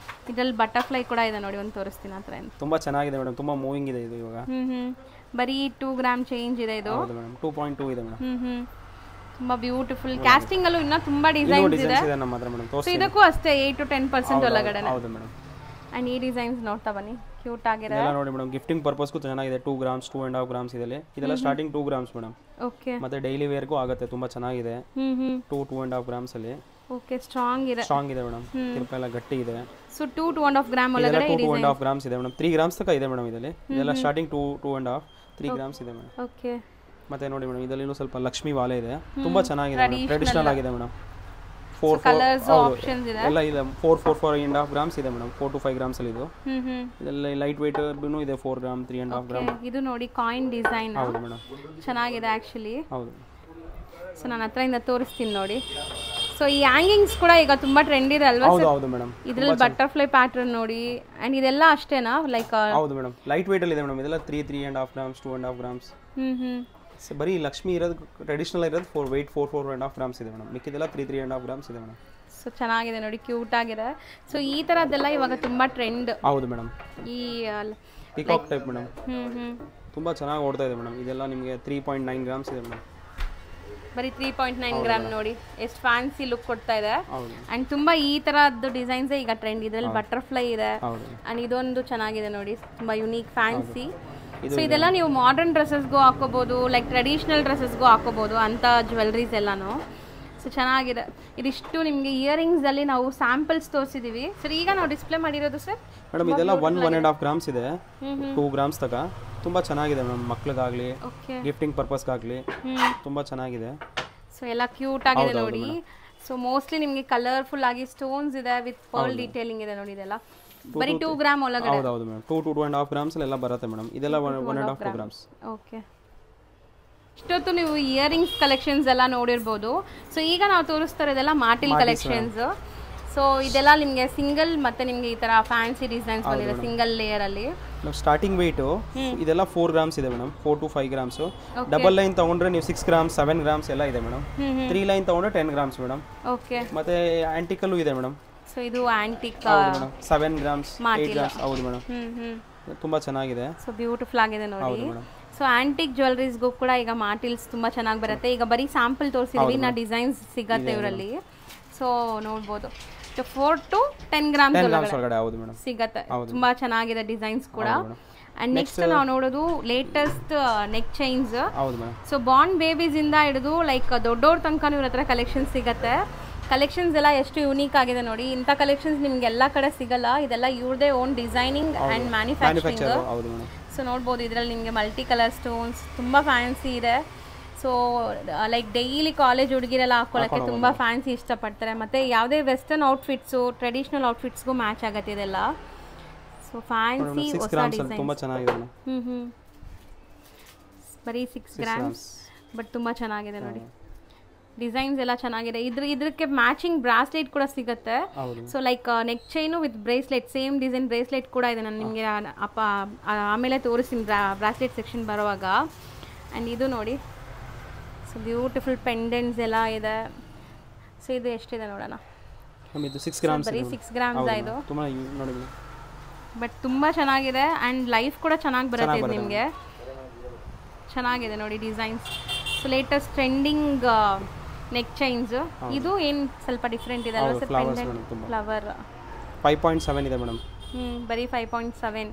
ಇದರಲ್ಲಿ ಬಟರ್ಫ್ಲೈ ಕೂಡ ಇದೆ ನೋಡಿ, ಒಂದು ತೋರಿಸ್ತೀನಿ ಹತ್ರ. ತುಂಬಾ ಚೆನ್ನಾಗಿದೆ ಮೇಡಮ್, ತುಂಬಾ ಮೂವಿಂಗ್ ಇದೆ ಇದು ಇವಾಗ. ಬರೀ 2 ಗ್ರಾಮ್ ಚೇಂಜ್ ಇದೆ ಇದು. ಹೌದು ಮೇಡಮ್, 2.2 ಇದೆ ಮೇಡಮ್. ತುಂಬಾ ಬ್ಯೂಟಿಫುಲ್. ಕ್ಯಾಸ್ಟಿಂಗ್ ಅಲ್ಲೂ ಇನ್ನೂ ತುಂಬಾ ಡಿಸೈನ್ಸ್ ಇದೆ ನಮ್ಮ ಹತ್ರ ಮೇಡಮ್. ಸೊ ಇದಕ್ಕೂ ಅಷ್ಟೇ 8 to 10% ಒಳಗಡೆ. ಹೌದು ಮೇಡಮ್. ಅಂಡ್ ಈ ಡಿಸೈನ್ಸ್ ನೋಡ್ತಾ ಬನ್ನಿ, ಕ್ಯೂಟ್ ಆಗಿದೆ. ಎಲ್ಲ ನೋಡಿ ಮೇಡಮ್, ಗಿಫ್ಟಿಂಗ್ ಪರ್ಪಸ್ಗೂ ಚೆನ್ನಾಗಿದೆ. 2 ಗ್ರಾಮ್ಸ್, 2.5 ಗ್ರಾಮ್ಸ್ ಇದೆ. ಇದೆಲ್ಲ ಸ್ಟಾರ್ಟಿಂಗ್ 2 ಗ್ರಾಮ್ಸ್ ಮೇಡಮ್. ಓಕೆ. ಮತ್ತೆ ಡೈಲಿ ವೇರ್ಗೂ ಆಗುತ್ತೆ, ತುಂಬಾ ಚೆನ್ನಾಗಿದೆ. 2.5 ಗ್ರಾಮ್ಸ್ ಅಲ್ಲಿ. ಓಕೆ, ಸ್ಟ್ರಾಂಗ್ ಇದೆ ಮೇಡಮ್. ತಿರುಪ ಎಲ್ಲ ಗಟ್ಟಿ ಇದೆ. ಸೊ 2.5 ಗ್ರಾಮ್ ಒಳಗಡೆ 2.5 ಗ್ರಾಮ್ಸ್ ಇದೆ ಮೇಡಮ್. 3 ಗ್ರಾಮ್ಸ್ ತನಕ ಇದೆ ಮೇಡಮ್ ಇದರಲ್ಲಿ. ಇದೆಲ್ಲ ಸ್ಟಾರ್ಟಿಂಗ್ 2.5, 3 ಗ್ರಾಮ್ಸ್ ಇದೆ ಮೇಡಮ್. ಓಕೆ. ಮತ್ತೆ ನೋಡಿ ಮೇಡಮ್, ಇದರಲ್ಲಿ ಸ್ವಲ್ಪ ಲಕ್ಷ್ಮಿ ವಾಲೆ ಇದೆ, ತುಂಬಾ ಚೆನ್ನಾಗಿದೆ, ಟ್ರೆಡಿಷನಲ್ ಆಗಿದೆ ಮೇಡಮ್. 4 ಕಲರ್ಸ್ ಆಪ್ಷನ್ಸ್ ಇದೆ. ಎಲ್ಲ ಇದೆ. 4.5 ಗ್ರಾಮ್ಸ್ ಇದೆ ಮೇಡಮ್. 4 to 5 ಗ್ರಾಮ್ಸ್ ಅಲ್ಲಿ ಇದು. ಇದೆಲ್ಲ ಲೈಟ್ weight ಇದೆ. 4 ಗ್ರಾಮ್, 3.5 ಗ್ರಾಮ್. ಇದು ನೋಡಿ ಕಾಯಿನ್ ಡಿಸೈನ್. ಹೌದು ಮೇಡಮ್, ಚೆನ್ನಾಗಿದೆ ಆಕ್ಚುಲಿ. ಹೌದು. ಸೊ ನಾನು ಹತ್ರದಿಂದ ತೋರಿಸ್ತೀನಿ ನೋಡಿ. ಸೊ ಈ ಹ್ಯಾಂಗಿಂಗ್ಸ್ ಕೂಡ ಈಗ ತುಂಬಾ ಟ್ರೆಂಡ್ ಇದೆ ಅಲ್ವಾ ಸರ್? ಹೌದು ಮೇಡಮ್. ಇದರಲ್ಲಿ ಬಟರ್ಫ್ಲೈ ಪ್ಯಾಟರ್ನ್ ನೋಡಿ. ಅಂಡ್ ಇದೆಲ್ಲ ಅಷ್ಟೇನಾ ಲೈಕ್? ಹೌದು ಮೇಡಮ್, ಲೈಟ್ weight ಅಲ್ಲಿ ಇದೆ ಮೇಡಮ್. ಇದೆಲ್ಲ 3.5 ಗ್ರಾಮ್ಸ್, 2.5 ಗ್ರಾಮ್ಸ್. ಬರೀ ಲಕ್ಷ್ಮಿ ಇರೋದು ಟ್ರೆಡಿಷನಲ್ ಇರೋದು 4.5 ಗ್ರಾಮ್ಸ್ ಇದೆ ಮೇಡಮ್. ಮಿಕ್ಕಿದೆಲ್ಲ 3.5 ಗ್ರಾಮ್ಸ್ ಇದೆ ಮೇಡಮ್. ಸೊ ಚೆನ್ನಾಗಿದೆ ನೋಡಿ, ಕ್ಯೂಟ್ ಆಗಿದೆ. ಸೊ ಈ ತರದ್ದೆಲ್ಲ ಇವಾಗ ತುಂಬಾ ಟ್ರೆಂಡ್. ಹೌದು ಮೇಡಮ್. ಈ ಪಿಕಾಕ್ ಟೈಪ್ ಮೇಡಮ್, ತುಂಬಾ ಚೆನ್ನಾಗಿ ಓಡ್ತಾ ಇದೆ ಮೇಡಮ್. ಇದೆಲ್ಲ ನಿಮಗೆ 3.9 ಗ್ರಾಮ್ಸ್ ಇದೆ ಮೇಡಮ್. ಬರೀ 3.9 ಗ್ರಾಮ್ ನೋಡಿ ಎಷ್ಟು ಫ್ಯಾನ್ಸಿ ಲುಕ್ ಕೊಡ್ತಾ ಇದೆ. ಅಂಡ್ ತುಂಬಾ ಈ ತರದ್ದು ಡಿಸೈನ್ಸ್ ಈಗ ಟ್ರೆಂಡ್. ಇದ್ರಲ್ಲಿ ಬಟರ್ಫ್ಲೈ ಇದೆ ಅಂಡ್ ಇದೊಂದು ಚೆನ್ನಾಗಿದೆ ನೋಡಿ, ತುಂಬಾ ಯುನೀಕ್ ಫ್ಯಾನ್ಸಿ. ಸೊ ಇದೆಲ್ಲ ನೀವು ಮಾಡರ್ನ್ ಡ್ರೆಸ್ಸಸ್ಗೂ ಹಾಕೋಬಹುದು, ಲೈಕ್ ಟ್ರೆಡಿಷನಲ್ ಡ್ರೆಸ್ಸಸ್ಗೂ ಹಾಕೋಬಹುದು ಅಂತ ಜ್ಯುವೆಲ್ರೀಸ್ ಎಲ್ಲಾನು. ಸೊ ಚೆನ್ನಾಗಿದೆ. ಇದಿಷ್ಟು ನಿಮಗೆ ಇಯರಿಂಗ್ಸ್ ಅಲ್ಲಿ ನಾವು ಸ್ಯಾಂಪಲ್ಸ್ ತೋರಿಸಿದೀವಿ ಸರ್. ಈಗ ನಾವು ಡಿಸ್ಪ್ಲೇ ಮಾಡಿರೋದು ಸರ್ ಮೇಡಮ್ ಇದೆಲ್ಲ 1.5 ಗ್ರಾಮ್ಸ್ ಇದೆ, 2 ಗ್ರಾಮ್ಸ್ ತಕ. ತುಂಬಾ ಚೆನ್ನಾಗಿದೆ ಮೇಡಮ್, ಮಕ್ಳಿಗಾಗ್ಲಿ ಗಿಫ್ಟಿಂಗ್ ಪರ್ಪಸ್ಗಾಗ್ಲಿ ತುಂಬಾ ಚೆನ್ನಾಗಿದೆ. ಸೊ ಎಲ್ಲ ಕ್ಯೂಟ್ ಆಗಿದೆ ನೋಡಿ. ಸೊ ಮೋಸ್ಟ್ಲಿ ನಿಮಗೆ ಕಲರ್ಫುಲ್ ಆಗಿ ಸ್ಟೋನ್ಸ್ ಇದೆ ವಿತ್ ಪರ್ಲ್ ಡೀಟೇಲಿಂಗ್ ಇದೆ ನೋಡಿ. ಇದೆಲ್ಲ ಬರೀ 2 ಗ್ರಾಮ್ ಒಳಗಡೆ. ಹೌದು ಮೇಡಮ್, 2 to 2.5 ಗ್ರಾಮ್ಸ್ ಎಲ್ಲ ಬರುತ್ತೆ ಮೇಡಮ್. ಇದೆಲ್ಲ 1.5 ಗ್ರಾಮ್ಸ್. ಓಕೆ, ಇಷ್ಟೊತ್ತು ನೀವು ಇಯರಿಂಗ್ಸ್ ಕಲೆಕ್ಷನ್ಸ್ ಎಲ್ಲ ನೋಡಿರ್ಬೋದು. ಸೊ ಈಗ ನಾವು ತೋರಿಸ್ತಾ ಇರೋದೆಲ್ಲ ಮಾರ್ಟಿಲ್ ಕಲೆಕ್ಷನ್ಸ್. ಸೊ ಇದೆಲ್ಲ ನಿಮಗೆ ಸಿಂಗಲ್ ಮತ್ತೆ ನಿಮಗೆ ಈ ತರ ಫ್ಯಾನ್ಸಿ ಡಿಸೈನ್ಸ್ ಬಂದಿದೆ ಸಿಂಗಲ್ ಲೇಯರ್ ಅಲ್ಲಿ. ಸ್ಟಾರ್ಟಿಂಗ್ ವೆಯ್ಟ್ ಇದೆಲ್ಲ 4 ಗ್ರಾಮ್ಸ್ ಇದೆ madam, 4 to 5 grams. Double line ತಗೊಂಡ್ರೆ ನೀವು 6 ಗ್ರಾಮ್ಸ್ 7 ಗ್ರಾಮ್ಸ್ ಎಲ್ಲ ಇದೆ ಮೇಡಮ್. 3 ಲೈನ್ ತಗೊಂಡ್ರೆ 10 ಗ್ರಾಮ್ಸ್ ಮೇಡಮ್. ಓಕೆ, ಮತ್ತೆ ಆಂಟಿಕಲ್ಲೂ ಇದೆ ಮೇಡಮ್. ಸೊ ಇದು ಆಂಟಿಕ್ 7 ಗ್ರಾಮ್ಸ್ 8 ಗ್ರಾಮ್ಸ್. ಹೌದು ಮೇಡಮ್, ತುಂಬಾ ಚೆನ್ನಾಗಿದೆ. ಸೊ ಬ್ಯೂಟಿಫುಲ್ ಆಗಿದೆ ನೋಡಿ. ಸೊ ಆಂಟಿಕ್ ಜ್ಯುವೆಲ್ರೀಸ್ಗೂ ಕೂಡ ಈಗ ಮಾರ್ಟಿಲ್ಸ್ ತುಂಬಾ ಚೆನ್ನಾಗಿ ಬರುತ್ತೆ. ಈಗ ಬರೀ ಸ್ಯಾಂಪಲ್ ತೋರಿಸಿದೀವಿ, ಇನ್ನ ಡಿಸೈನ್ಸ್ ಸಿಗತ್ತೆ ಇವರಲ್ಲಿ. ಸೊ ನೋಡ್ಬೋದು 4 to 10 ಗ್ರಾಮ್ಸ್ ಒಳಗಡೆ ಸಿಗತ್ತೆ. ತುಂಬಾ ಚೆನ್ನಾಗಿದೆ ಡಿಸೈನ್ಸ್ ಕೂಡ. ಅಂಡ್ ನೆಕ್ಸ್ಟ್ ನಾವು ನೋಡೋದು latest neck chains. So Born babies ಇಂದ ಹಿಡಿದು ಲೈಕ್ ದೊಡ್ಡವ್ರ ತನಕ ಇವ್ರ ಹತ್ರ ಕಲೆಕ್ಷನ್ಸ್ ಸಿಗತ್ತೆ. ಕಲೆಕ್ಷನ್ಸ್ ಎಲ್ಲ ಎಷ್ಟು ಯುನೀಕ್ ಆಗಿದೆ ನೋಡಿ. ಇಂಥ ಕಲೆಕ್ಷನ್ಸ್ ನಿಮ್ಗೆ ಎಲ್ಲ ಕಡೆ ಸಿಗಲ್ಲ. ಇದೆಲ್ಲ ಇವ್ರದೇ own designing and manufacturing. So ನೋಡ್ಬೋದು ಇದರಲ್ಲಿ ನಿಮಗೆ ಮಲ್ಟಿ ಕಲರ್ ಸ್ಟೋನ್ಸ್ ತುಂಬಾ ಫ್ಯಾನ್ಸಿ ಇದೆ. ಸೊ ಲೈಕ್ ಡೈಲಿ ಕಾಲೇಜ್ ಹುಡುಗಿರೆಲ್ಲ ಹಾಕೊಳ್ಳೋಕ್ಕೆ ತುಂಬ ಫ್ಯಾನ್ಸಿ ಇಷ್ಟಪಡ್ತಾರೆ. ಮತ್ತು ಯಾವುದೇ ವೆಸ್ಟರ್ನ್ ಔಟ್ಫಿಟ್ಸು ಟ್ರೆಡಿಷ್ನಲ್ ಔಟ್ಫಿಟ್ಸ್ಗೂ ಮ್ಯಾಚ್ ಆಗುತ್ತೆ ಇದೆಲ್ಲ. ಸೊ ಫ್ಯಾನ್ಸಿ ಹೊಸ ಡಿಸೈನ್ ತುಂಬ ಚೆನ್ನಾಗಿದೆ. ಬರೀ 6 ಗ್ರಾಮ್ಸ್ ಬಟ್ ತುಂಬ ಚೆನ್ನಾಗಿದೆ ನೋಡಿ. ಡಿಸೈನ್ಸ್ ಎಲ್ಲ ಚೆನ್ನಾಗಿದೆ. ಇದಕ್ಕೆ ಮ್ಯಾಚಿಂಗ್ ಬ್ರಾಸ್ಲೆಟ್ ಕೂಡ ಸಿಗುತ್ತೆ. So like neck chain with bracelet, same design bracelet ಕೂಡ ಇದೆ. ನಾನು ನಿಮಗೆ ಆಮೇಲೆ ತೋರಿಸ್ತೀನಿ ಬ್ರಾಸ್ಲೆಟ್ ಸೆಕ್ಷನ್ ಬರುವಾಗ. ಆ್ಯಂಡ್ ಇದು ನೋಡಿ, ಸೊ ಬ್ಯೂಟಿಫುಲ್ ಪೆಂಡೆಂಟ್ಸ್ ಎಲ್ಲ ಇದೆ. ಸೊ ಇದು ಎಷ್ಟಿದೆ ನೋಡೋಣ. ಇದು 6 ಗ್ರಾಮ್ಸ್, ಬರೀ 6 ಗ್ರಾಮ್ಸ್ ಇದು. ಬಟ್ ತುಂಬ ಚೆನ್ನಾಗಿದೆ ಆ್ಯಂಡ್ ಲೈಫ್ ಕೂಡ ಚೆನ್ನಾಗಿ ಬರುತ್ತೆ ಇದು ನಿಮಗೆ. ಚೆನ್ನಾಗಿದೆ ನೋಡಿ designs. So latest trending neck chains. ಇದು ಏನು ಸ್ವಲ್ಪ ಡಿಫ್ರೆಂಟ್ ಇದೆ ಅಲ್ವಾ ಸರ್? ಪೆಂಡೆಂಟ್ ಫ್ಲವರ್ 5.7 ಇದೆ ಮೇಡಮ್. ಬರೀ 5.7.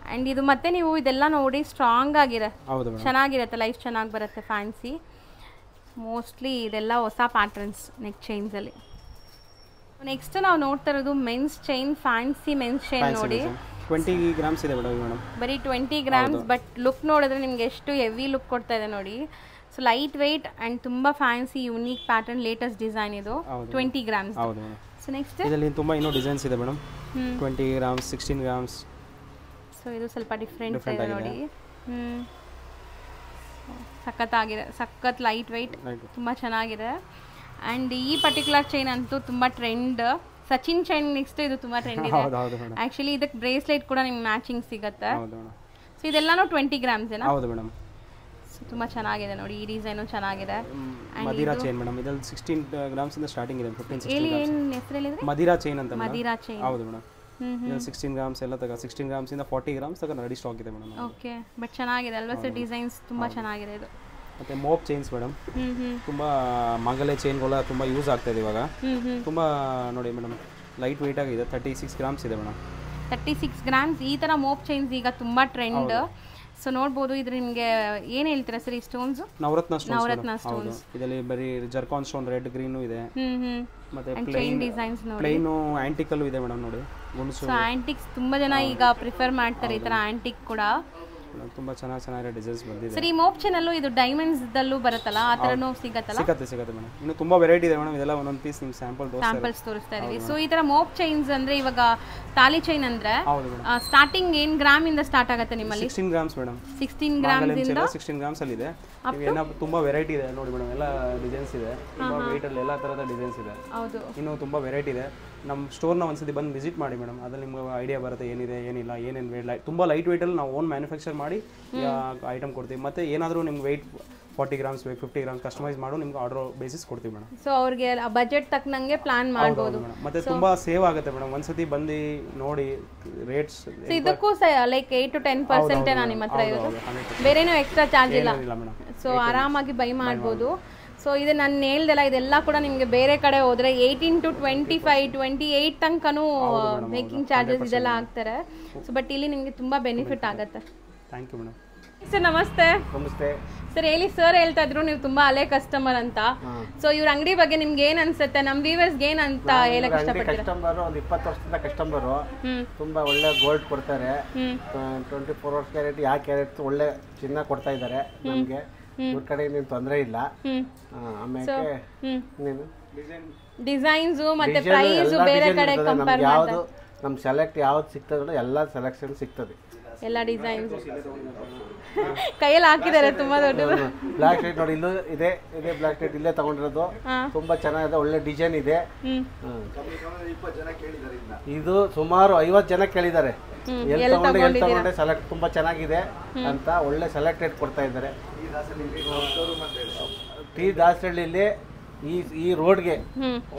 ಆ್ಯಂಡ್ ಇದು ಮತ್ತೆ ನೀವು ಇದೆಲ್ಲ ನೋಡಿ ಸ್ಟ್ರಾಂಗ್ ಆಗಿದೆ, ಚೆನ್ನಾಗಿರುತ್ತೆ, ಲೈಫ್ ಚೆನ್ನಾಗಿ ಬರುತ್ತೆ, ಫ್ಯಾನ್ಸಿ. ಮೋಸ್ಟ್ಲಿ ಇದೆಲ್ಲ ಹೊಸ ಪ್ಯಾಟರ್ನ್ಸ್ ನೆಕ್ ಚೈನ್ಸಲ್ಲಿ. ನೆಕ್ಸ್ಟ್ ನಾವು ನೋಡ್ತಾ ಇರೋದು men's chain, fancy men's chain ನೋಡಿ. 20 ಗ್ರಾಮ್ಸ್ ಇದೆ ಮೇಡಮ್. ಬರೀ 20 ಗ್ರಾಮ್ಸ್. ಬಟ್ ಲುಕ್ ನೋಡಿದ್ರೆ ನಿಮ್ಗೆ ಎಷ್ಟು ಹೆವಿ ಲುಕ್ ಕೊಡ್ತಾ ಇದೆ ನೋಡಿ. ಸೊ ಲೈಟ್ ವೆಯ್ಟ್ ಆ್ಯಂಡ್ ತುಂಬ fancy unique pattern, latest design ಇದು. 20 ಗ್ರಾಮ್ಸ್. ಸೊ ನೆಕ್ಸ್ಟ್ ಇದರಲ್ಲಿ ತುಂಬ ಇನ್ನೂ ಡಿಸೈನ್ಸ್ ಇದೆ ಮೇಡಮ್. 20 grams, 16 grams. ಸೊ ಇದು ಸ್ವಲ್ಪ ಡಿಫ್ರೆಂಟ್ ಇದೆ ನೋಡಿ. ಸಖತ್ತಾಗಿದೆ, ಸಖತ್ ಲೈಟ್ ವೆಯ್ಟ್, ತುಂಬ ಚೆನ್ನಾಗಿದೆ. ಆ್ಯಂಡ್ ಈ ಪರ್ಟಿಕ್ಯುಲರ್ ಚೈನ್ ಅಂತೂ ತುಂಬ ಟ್ರೆಂಡ್. ಸಚಿನ್ ಚೈನ್ ನೆಕ್ಸ್ಟ್ ಇದು ತುಂಬ ಟ್ರೆಂಡ್ ಇದೆ. ಆ್ಯಕ್ಚುಲಿ ಇದಕ್ಕೆ ಬ್ರೇಸ್ಲೆಟ್ ಕೂಡ ನಿಮ್ಗೆ ಮ್ಯಾಚಿಂಗ್ ಸಿಗುತ್ತೆ. ಸೊ ಇದೆಲ್ಲಾನು 20 ಗ್ರಾಮ್ಸ್ ಏನಾ? ಹೌದು ಮೇಡಮ್. ಸೊ ತುಂಬ ಚೆನ್ನಾಗಿದೆ ನೋಡಿ, ಈ ಡಿಸೈನು ಚೆನ್ನಾಗಿದೆ. ಮದಿರಾ ಚೈನ್ ಮೇಡಮ್, ಇದರಲ್ಲಿ 16 ಗ್ರಾಮ್ಸ್ ಇಂದ ಸ್ಟಾರ್ಟಿಂಗ್ ಇದೆ. 15 ಏನು ಹೆಸರು ಹೇಳಿದ್ರೆ? ಮದಿರಾ ಚೈನ್ ಅಂತ. ಮದಿರಾ ಚೈನ್. ಹೌದು ಮೇಡಮ್. 16 ಗ್ರಾಮ್ಸ್ ಎಲ್ಲ ತಗ 16 ಗ್ರಾಮ್ಸ್ ಇಂದ 40 ಗ್ರಾಮ್ಸ್ ತಗ ರೆಡಿ ಸ್ಟಾಕ್ ಇದೆ ಮೇಡಮ್. ಓಕೆ, ಬಟ್ ಚೆನ್ನಾಗಿದೆ ಅಲ್ವಾ ಸರ್? ಡಿಸೈನ್ಸ್ ತುಂಬಾ ಚೆನ್ನಾಗಿದೆ ಇದು. ಮತ್ತೆ ಮೋಪ್ ಚೈನ್ಸ್ ಮೇಡಮ್, ತುಂಬಾ ಮಂಗಲೆ ಚೈನ್ಗಳ ತುಂಬಾ ಯೂಸ್ ಆಗ್ತಾ ಇದೆ ಇವಾಗ. ತುಂಬಾ ನೋಡಿ ಮೇಡಮ್, ಲೈಟ್ ವೆಯ್ಟ್ ಆಗಿದೆ. 36 ಗ್ರಾಮ್ಸ್ ಇದೆ ಮೇಡಮ್. 36 ಗ್ರಾಮ್ಸ್. ಈ ತರ ಮೋಪ್ ಚೈನ್ಸ್ ಈಗ ತುಂಬಾ ಟ್ರೆಂಡ್. ಸೊ ನೋಡ್ಬೋದು. ಇದ್ರ ನಿಮಗೆ ಏನು ಹೇಳ್ತೀರಾ ಸರ್ ಈ ಸ್ಟೋನ್ಸ್? ನವರತ್ನ ಸ್ಟೋನ್ಸ್. ಇದರಲ್ಲಿ ಬರೀ ಜರ್ಕಾನ್ ಸ್ಟೋನ್, ರೆಡ್ ಗ್ರೀನ್ ಇದೆ. ಮತ್ತೆ ಪ್ಲೇನ್ ಡಿಸೈನ್ಸ್ ನೋಡಿ. ಪ್ಲೇನ್ ಆಂಟಿಕಲ್ ಇದೆ ಮೇಡಮ್ ನೋಡಿ. ಸೊ ಆಂಟಿಕ್ಸ್ ತುಂಬಾ ಜನ ಈಗ ಪ್ರಿಫರ್ ಮಾಡ್ತಾರೆ, ಈ ತರ ಆಂಟಿಕ್ ಕೂಡ ತುಂಬಾ ಚೆನ್ನಾಗಿರೋ ಡಿಸೈನ್ಸ್ ಬಂದಿದೆ. ಸರ್ ಈ ಮೋಪ್ ಚೈನಲ್ಲೂ ಇದು ಡೈಮಂಡ್ಸ್ ದಲ್ಲೂ ಬರುತ್ತಲ್ಲ, ಆ ತರನೂ ಸಿಗತ್ತಲ್ಲ? ಸಿಗುತ್ತೆ ಮೇಡಮ್. ಇನ್ನು ತುಂಬಾ ವೆರೈಟಿ ಇದೆ ಮೇಡಮ್. ಇದೆಲ್ಲ ಒಂದೊಂದು ಪೀಸ್ ನಿಮ್ಗೆ ಸ್ಯಾಂಪಲ್ಸ್ ತೋರಿಸ್ತಾ ಇದೀವಿ. ಸೊ ಈ ತರ ಮೋಪ್ ಚೈನ್ಸ್ ಅಂದ್ರೆ ಇವಾಗ ತಾಲಿ ಚೈನ್ ಅಂದ್ರೆ ಸ್ಟಾರ್ಟಿಂಗ್ ಏನ್ ಗ್ರಾಮ್ ಇಂದ ಸ್ಟಾರ್ಟ್ ಆಗುತ್ತೆ ನಿಮ್ಮಲ್ಲಿ? 16 ಗ್ರಾಮ್ಸ್ ಮೇಡಮ್. 16 ಗ್ರಾಮ್ಸ್ ಇಂದ 16 ಗ್ರಾಮ್ಸ್ ಅಲ್ಲಿ ಇದೆ. ಇವೆಲ್ಲ ತುಂಬಾ ವೆರೈಟಿ ಇದೆ ನೋಡಿ ಮೇಡಮ್. ಎಲ್ಲ ಡಿಸೈನ್ಸ್ ಇದೆ, ತುಂಬಾ ವೆಯ್ಟ್ ಅಲ್ಲಿ ಎಲ್ಲ ತರದ ಡಿಸೈನ್ಸ್ ಇದೆ. ಹೌದು, ಇನ್ನು ತುಂಬಾ ವೆರೈಟಿ ಇದೆ. ನಮ್ಮ ಸ್ಟೋರ್ನ ಒಂದ್ಸತಿ ಬಂದು ವಿಸಿಟ್ ಮಾಡಿ ಮೇಡಮ್. ಅದ್ರಲ್ಲಿ ನಿಮ್ಗೆ ಐಡಿಯಾ ಬರುತ್ತೆ ಏನಿದೆ ಏನಿಲ್ಲ, ಏನೇನು ವೆಯ್ಟ್. ತುಂಬ ಲೈಟ್ ವೆಯ್ಟಲ್ಲಿ ನಾವು ಓನ್ ಮ್ಯಾನುಫ್ಯಾಕ್ಚರ್ ಮಾಡಿ ಐಟಮ್ ಕೊಡ್ತೀವಿ. ಮತ್ತು ಏನಾದರೂ ನಿಮ್ಗೆ ವೆಯ್ಟ್ 40 ಗ್ರಾಮ್ಸ್ ಬೇಕು, 50 ಗ್ರಾಮ್ಸ್ ಕಸ್ಟಮೈಸ್ ಮಾಡಿ ನಿಮ್ಗೆ ಆರ್ಡರ್ ಬೇಸಿಸ್ ಕೊಡ್ತೀವಿ ಮೇಡಮ್. ಸೊ ಅವ್ರಿಗೆ ಬಜೆಟ್ ತಕ್ಕನಂಗೆ ಪ್ಲಾನ್ ಮಾಡ್ಬೋದು ಮೇಡಮ್. ಮತ್ತೆ ತುಂಬಾ ಸೇವ್ ಆಗುತ್ತೆ ಮೇಡಮ್. ಒಂದ್ಸತಿ ಬಂದು ನೋಡಿ ರೇಟ್ಸ್. ಇದಕ್ಕೂ ಲೈಕ್ 8 to 10% ನಾನು ನಿಮ್ಮ ಹತ್ರ ಇರೋದು, ಬೇರೆನೂ ಎಕ್ಸ್ಟ್ರಾ ಚಾರ್ಜ್ ಇಲ್ಲ. ಸೊ ಆರಾಮಾಗಿ ಬೈ ಮಾಡ್ಬೋದು. ಸೊ ಇದು ನಾನು ಹೇಳ್ದಲ್ಲ, ಇದೆಲ್ಲ ಕೂಡ ನಿಮಗೆ ಬೇರೆ ಕಡೆ ಹೋದರೆ 18 to 25, 28 ತನಕನೂ ಮೇಕಿಂಗ್ ಚಾರ್ಜಸ್ ಇದೆಲ್ಲ ಹಾಕ್ತಾರೆ. ಸೊ ಬಟ್ ಇಲ್ಲಿ ನಿಮಗೆ ತುಂಬ ಬೆನಿಫಿಟ್ ಆಗುತ್ತೆ. Thank you madam. ಸರ್ ನಮಸ್ತೆ. ನಮಸ್ತೆ ಸರ್ ಹೇಳಿ, ಸರ್ ಹೇಳ್ತಾ ಇದ್ರು ನೀವು ತುಂಬಾ ಹಳೆ ಕಸ್ಟಮರ್ ಅಂತ. ಸೊ ಇವ್ರ ಅಂಗಡಿ ಬಗ್ಗೆ ನಿಮ್ಗೆ ಏನ್ ಅನ್ಸುತ್ತೆ, ನಮ್ ವ್ಯೂವರ್ಸ್ ಏನ್ ಅಂತ ಹೇಳಕ್ ಇಷ್ಟಪಡ್ತೀರಾ? ಕಸ್ಟಮರ್ ಒಂದು 20 ವರ್ಷದಿಂದ ಕಸ್ಟಮರು, ತುಂಬಾ ಒಳ್ಳೆ ಗೋಲ್ಡ್ ಕೊಡ್ತಾರೆ. 24 ಅವರ್ಸ್ ಕ್ಯಾರೆಟ್, ಯಾವ ಕ್ಯಾರೆಟ್ ಒಳ್ಳೆ ಚಿನ್ನ ಕೊಡ್ತಾ ಇದ್ದಾರೆ ನಮ್ಗೆ. ಇವ್ರ ಕಡೆ ಏನು ತೊಂದರೆ ಇಲ್ಲ. ಆಮೇಲೆ ಡಿಸೈನ್ಸ್ ಮತ್ತೆ ಪ್ರೈಸ್ ಬೇರೆ ಕಡೆ ಕಂಪೇರ್ ಯಾವುದು ನಮ್ ಸೆಲೆಕ್ಟ್ ಯಾವ್ದು ಸಿಗ್ತದೋ ಎಲ್ಲ ಸೆಲೆಕ್ಷನ್ ಸಿಗ್ತದೆ. ಎಲ್ಲ ಡಿಸೈನ್ಸ್ ಕೈಯಲ್ಲಿ ಹಾಕಿದ್ದಾರೆ, ತುಂಬಾ ದೊಡ್ಡದು. ಬ್ಲಾಕ್ ಶೇಡ್ ನೋಡಿ, ಇಲ್ಲೂ ಇದೆ ಬ್ಲಾಕ್ ಶೇಡ್ ಇಲ್ಲೇ ತಗೊಂಡಿರೋದು. ತುಂಬಾ ಚೆನ್ನಾಗಿದೆ, ಒಳ್ಳೆ ಡಿಸೈನ್ ಇದೆ. ಇದು ಸುಮಾರು 50 ಜನ ಕೇಳಿದ್ದಾರೆ, ಎಲ್ಲಿ ತಗೊಂಡೆ ಸೆಲೆಕ್ಟ್ ತುಂಬಾ ಚೆನ್ನಾಗಿದೆ ಅಂತ ಒಳ್ಳೆ ಸೆಲೆಕ್ಟೆಡ್ ಕೊಡ್ತಾ ಇದ್ದಾರೆ. ಟಿ ದಾಸಹಳ್ಳಿಲಿ ಈ ರೋಡ್ಗೆ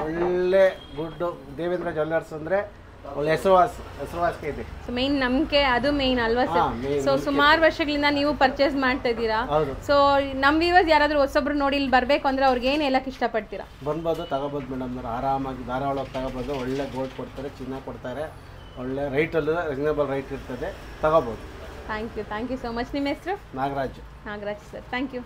ಒಳ್ಳೆ ಗುಡ್ ದೇವೇಂದ್ರ ಜ್ಯುವೆಲ್ಲರ್ಸ್ ಅಂದ್ರೆ ಒಳ್ಳೆ ಹೆಸರುವಾಸಿ ಇದೆ. ಮೇನ್ ನಂಬಿಕೆ ಅದು ಮೇನ್ ಅಲ್ವಾ ಸರ್? ಸೊ ಸುಮಾರು ವರ್ಷಗಳಿಂದ ನೀವು ಪರ್ಚೇಸ್ ಮಾಡ್ತಾ ಇದ್ದೀರಾ. ಸೊ ನಮ್ ವ್ಯೂವರ್ಸ್ ಯಾರಾದ್ರೂ ಹೊಸೊಬ್ರು ನೋಡಿ ಇಲ್ಲಿ ಬರ್ಬೇಕು ಅಂದ್ರೆ ಅವ್ರಿಗೆ ಏನ್ ಹೇಳಕ್ ಇಷ್ಟಪಡ್ತೀರಾ? ಬರ್ಬೋದು, ತಗೋಬೋದು ಮೇಡಮ್. ಆರಾಮಾಗಿ ಧಾರಾವಾಳ ತಗೋಬೋದು. ಒಳ್ಳೆ ಗೋಲ್ಡ್ ಕೊಡ್ತಾರೆ, ಚಿನ್ನ ಕೊಡ್ತಾರೆ, ಒಳ್ಳೆ ರೈಟಲ್ಲೂ ರೀಸನಬಲ್ ರೈಟ್ ಇರ್ತದೆ, ತಗೋಬೋದು. Thank you so much. ನಿಮ್ಮ ಹೆಸರು? ನಾಗರಾಜ್ ಸರ್. Thank you.